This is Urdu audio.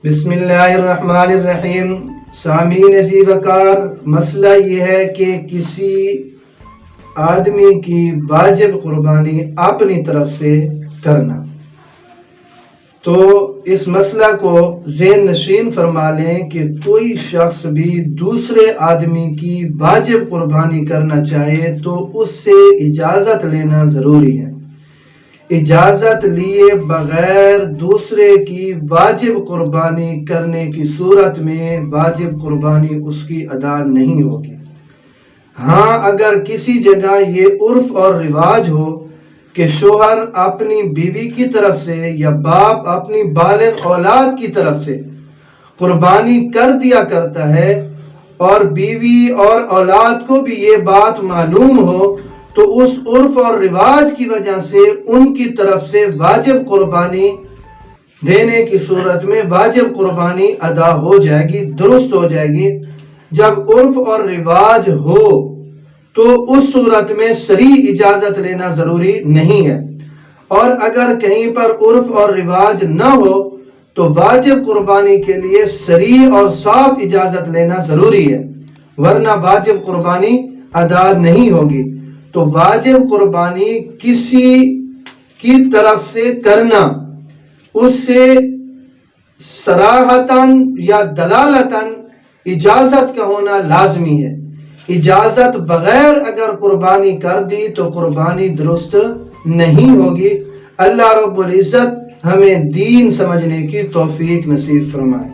بسم اللہ الرحمن الرحیم۔ سامعین عزیز وقار، مسئلہ یہ ہے کہ کسی آدمی کی واجب قربانی اپنی طرف سے کرنا، تو اس مسئلہ کو ذہن نشین فرما لیں کہ کوئی شخص بھی دوسرے آدمی کی واجب قربانی کرنا چاہے تو اس سے اجازت لینا ضروری ہے۔ اجازت لیے بغیر دوسرے کی واجب قربانی کرنے کی صورت میں واجب قربانی اس کی ادا نہیں ہوگی۔ ہاں، اگر کسی جگہ یہ عرف اور رواج ہو کہ شوہر اپنی بیوی کی طرف سے یا باپ اپنی بالغ اولاد کی طرف سے قربانی کر دیا کرتا ہے اور بیوی اور اولاد کو بھی یہ بات معلوم ہو، تو اس عرف اور رواج کی وجہ سے ان کی طرف سے واجب قربانی دینے کی صورت میں واجب قربانی ادا ہو جائے گی، درست ہو جائے گی۔ جب عرف اور رواج ہو تو اس صورت میں صریح اجازت لینا ضروری نہیں ہے، اور اگر کہیں پر عرف اور رواج نہ ہو تو واجب قربانی کے لیے صریح اور صاف اجازت لینا ضروری ہے، ورنہ واجب قربانی ادا نہیں ہوگی۔ تو واجب قربانی کسی کی طرف سے کرنا، اس سے صراحتاً یا دلالتاً اجازت کا ہونا لازمی ہے۔ اجازت بغیر اگر قربانی کر دی تو قربانی درست نہیں ہوگی۔ اللہ رب العزت ہمیں دین سمجھنے کی توفیق نصیب فرمائے۔